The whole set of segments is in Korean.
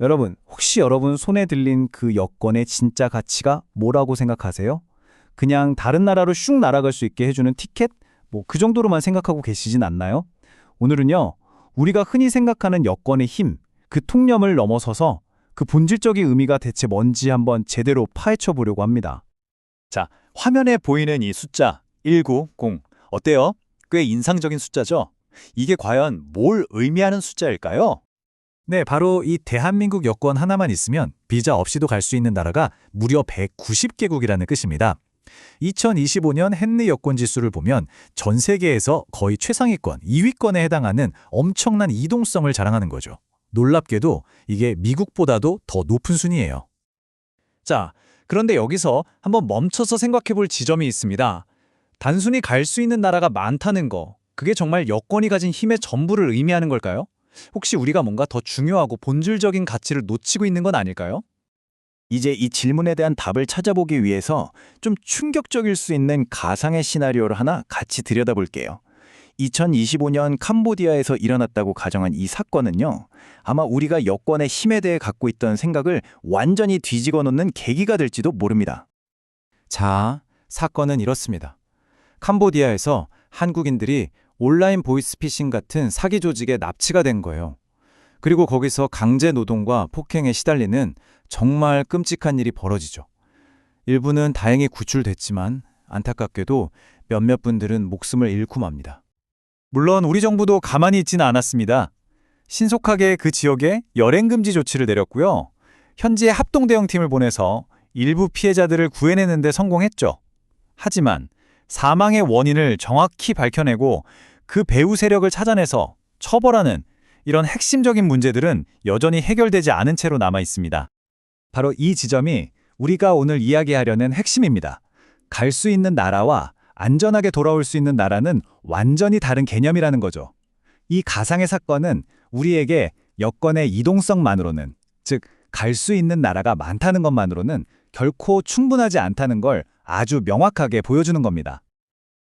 여러분, 혹시 여러분 손에 들린 그 여권의 진짜 가치가 뭐라고 생각하세요? 그냥 다른 나라로 슉 날아갈 수 있게 해주는 티켓? 그 정도로만 생각하고 계시진 않나요? 오늘은요, 우리가 흔히 생각하는 여권의 힘, 그 통념을 넘어서서 그 본질적인 의미가 대체 뭔지 한번 제대로 파헤쳐 보려고 합니다. 자, 화면에 보이는 이 숫자 190 어때요? 꽤 인상적인 숫자죠? 이게 과연 뭘 의미하는 숫자일까요? 네, 바로 이 대한민국 여권 하나만 있으면 비자 없이도 갈 수 있는 나라가 무려 190개국이라는 뜻입니다. 2025년 헨리 여권 지수를 보면 전 세계에서 거의 최상위권, 2위권에 해당하는 엄청난 이동성을 자랑하는 거죠. 놀랍게도 이게 미국보다도 더 높은 순위예요. 자, 그런데 여기서 한번 멈춰서 생각해 볼 지점이 있습니다. 단순히 갈 수 있는 나라가 많다는 거, 그게 정말 여권이 가진 힘의 전부를 의미하는 걸까요? 혹시 우리가 뭔가 더 중요하고 본질적인 가치를 놓치고 있는 건 아닐까요? 이제 이 질문에 대한 답을 찾아보기 위해서 좀 충격적일 수 있는 가상의 시나리오를 하나 같이 들여다볼게요. 2025년 캄보디아에서 일어났다고 가정한 이 사건은요, 아마 우리가 여권의 힘에 대해 갖고 있던 생각을 완전히 뒤집어 놓는 계기가 될지도 모릅니다. 자, 사건은 이렇습니다. 캄보디아에서 한국인들이 온라인 보이스피싱 같은 사기 조직에 납치가 된 거예요. 그리고 거기서 강제 노동과 폭행에 시달리는 정말 끔찍한 일이 벌어지죠. 일부는 다행히 구출됐지만 안타깝게도 몇몇 분들은 목숨을 잃고 맙니다. 물론 우리 정부도 가만히 있지는 않았습니다. 신속하게 그 지역에 열행금지 조치를 내렸고요. 현지에 합동대응팀을 보내서 일부 피해자들을 구해내는 데 성공했죠. 하지만 사망의 원인을 정확히 밝혀내고 그 배후 세력을 찾아내서 처벌하는 이런 핵심적인 문제들은 여전히 해결되지 않은 채로 남아 있습니다. 바로 이 지점이 우리가 오늘 이야기하려는 핵심입니다. 갈 수 있는 나라와 안전하게 돌아올 수 있는 나라는 완전히 다른 개념이라는 거죠. 이 가상의 사건은 우리에게 여권의 이동성만으로는, 즉 갈 수 있는 나라가 많다는 것만으로는 결코 충분하지 않다는 걸 아주 명확하게 보여주는 겁니다.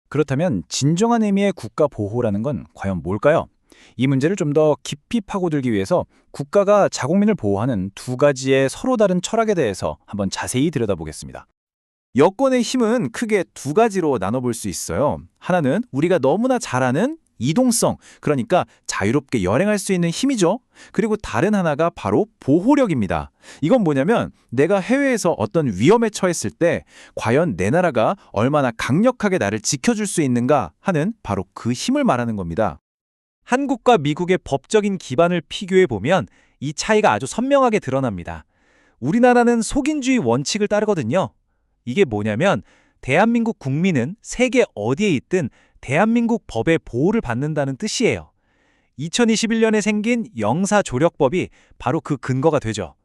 그렇다면 진정한 의미의 국가 보호라는 건 과연 뭘까요? 이 문제를 좀 더 깊이 파고들기 위해서 국가가 자국민을 보호하는 두 가지의 서로 다른 철학에 대해서 한번 자세히 들여다보겠습니다. 여권의 힘은 크게 두 가지로 나눠볼 수 있어요. 하나는 우리가 너무나 잘 아는 이동성, 그러니까 자유롭게 여행할 수 있는 힘이죠. 그리고 다른 하나가 바로 보호력입니다. 이건 뭐냐면 내가 해외에서 어떤 위험에 처했을 때 과연 내 나라가 얼마나 강력하게 나를 지켜줄 수 있는가 하는 바로 그 힘을 말하는 겁니다. 한국과 미국의 법적인 기반을 비교해 보면 이 차이가 아주 선명하게 드러납니다. 우리나라는 속인주의 원칙을 따르거든요. 이게 뭐냐면 대한민국 국민은 세계 어디에 있든 대한민국 법의 보호를 받는다는 뜻이에요. 2021년에 생긴 영사조력법이 바로 그 근거가 되죠.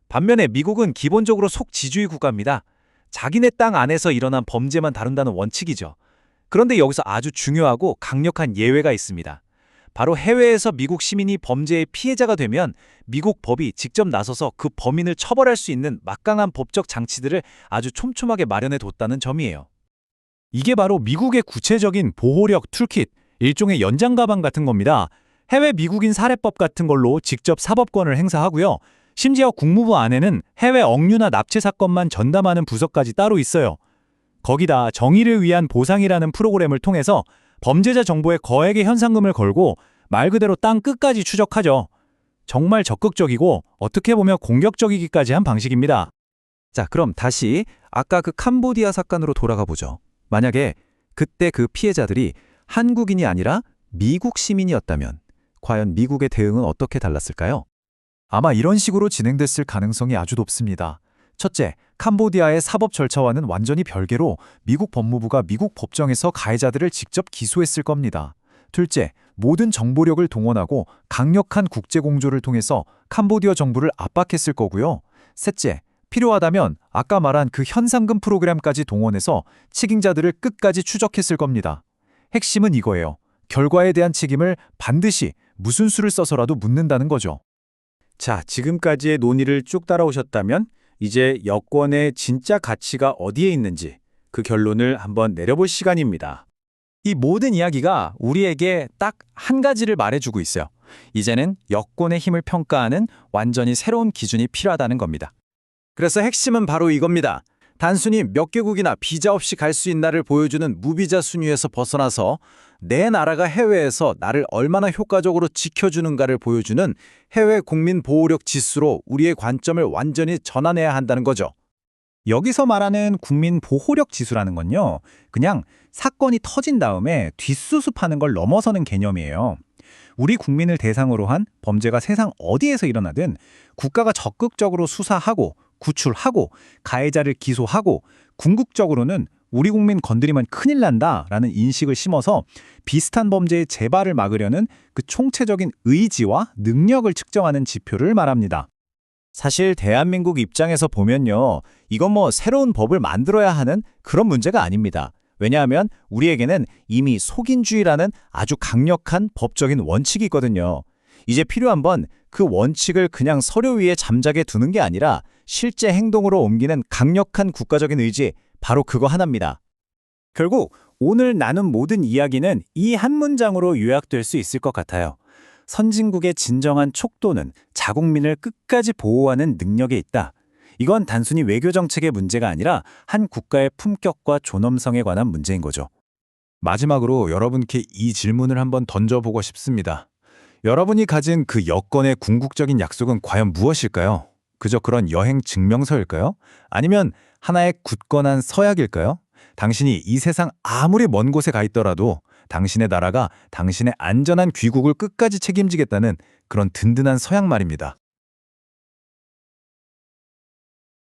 반면에 미국은 기본적으로 속지주의 국가입니다. 자기네 땅 안에서 일어난 범죄만 다룬다는 원칙이죠. 그런데 여기서 아주 중요하고 강력한 예외가 있습니다. 바로 해외에서 미국 시민이 범죄의 피해자가 되면 미국 법이 직접 나서서 그 범인을 처벌할 수 있는 막강한 법적 장치들을 아주 촘촘하게 마련해 뒀다는 점이에요. 이게 바로 미국의 구체적인 보호력 툴킷, 일종의 연장 가방 같은 겁니다. 해외 미국인 살해법 같은 걸로 직접 사법권을 행사하고요. 심지어 국무부 안에는 해외 억류나 납치 사건만 전담하는 부서까지 따로 있어요. 거기다 정의를 위한 보상이라는 프로그램을 통해서 범죄자 정보에 거액의 현상금을 걸고 말 그대로 땅 끝까지 추적하죠. 정말 적극적이고 어떻게 보면 공격적이기까지 한 방식입니다. 자, 그럼 다시 아까 그 캄보디아 사건으로 돌아가 보죠. 만약에 그때 그 피해자들이 한국인이 아니라 미국 시민이었다면 과연 미국의 대응은 어떻게 달랐을까요? 아마 이런 식으로 진행됐을 가능성이 아주 높습니다. 첫째, 캄보디아의 사법 절차와는 완전히 별개로 미국 법무부가 미국 법정에서 가해자들을 직접 기소했을 겁니다. 둘째, 모든 정보력을 동원하고 강력한 국제공조를 통해서 캄보디아 정부를 압박했을 거고요. 셋째, 필요하다면 아까 말한 그 현상금 프로그램까지 동원해서 책임자들을 끝까지 추적했을 겁니다. 핵심은 이거예요. 결과에 대한 책임을 반드시 무슨 수를 써서라도 묻는다는 거죠. 자, 지금까지의 논의를 쭉 따라오셨다면 이제 여권의 진짜 가치가 어디에 있는지 그 결론을 한번 내려볼 시간입니다. 이 모든 이야기가 우리에게 딱 한 가지를 말해주고 있어요. 이제는 여권의 힘을 평가하는 완전히 새로운 기준이 필요하다는 겁니다. 그래서 핵심은 바로 이겁니다. 단순히 몇 개국이나 비자 없이 갈 수 있나를 보여주는 무비자 순위에서 벗어나서 내 나라가 해외에서 나를 얼마나 효과적으로 지켜주는가를 보여주는 해외 국민 보호력 지수로 우리의 관점을 완전히 전환해야 한다는 거죠. 여기서 말하는 국민 보호력 지수라는 건요, 그냥 사건이 터진 다음에 뒷수습하는 걸 넘어서는 개념이에요. 우리 국민을 대상으로 한 범죄가 세상 어디에서 일어나든 국가가 적극적으로 수사하고 구출하고 가해자를 기소하고 궁극적으로는 우리 국민 건드리면 큰일 난다라는 인식을 심어서 비슷한 범죄의 재발을 막으려는 그 총체적인 의지와 능력을 측정하는 지표를 말합니다. 사실 대한민국 입장에서 보면요. 이건 뭐 새로운 법을 만들어야 하는 그런 문제가 아닙니다. 왜냐하면 우리에게는 이미 속인주의라는 아주 강력한 법적인 원칙이 있거든요. 이제 필요한 건 그 원칙을 그냥 서류 위에 잠자게 두는 게 아니라 실제 행동으로 옮기는 강력한 국가적인 의지, 바로 그거 하나입니다. 결국 오늘 나눈 모든 이야기는 이 한 문장으로 요약될 수 있을 것 같아요. 선진국의 진정한 촉도는 자국민을 끝까지 보호하는 능력에 있다. 이건 단순히 외교 정책의 문제가 아니라 한 국가의 품격과 존엄성에 관한 문제인 거죠. 마지막으로 여러분께 이 질문을 한번 던져보고 싶습니다. 여러분이 가진 그 여권의 궁극적인 약속은 과연 무엇일까요? 그저 그런 여행 증명서일까요? 아니면 하나의 굳건한 서약일까요? 당신이 이 세상 아무리 먼 곳에 가 있더라도 당신의 나라가 당신의 안전한 귀국을 끝까지 책임지겠다는 그런 든든한 서약 말입니다.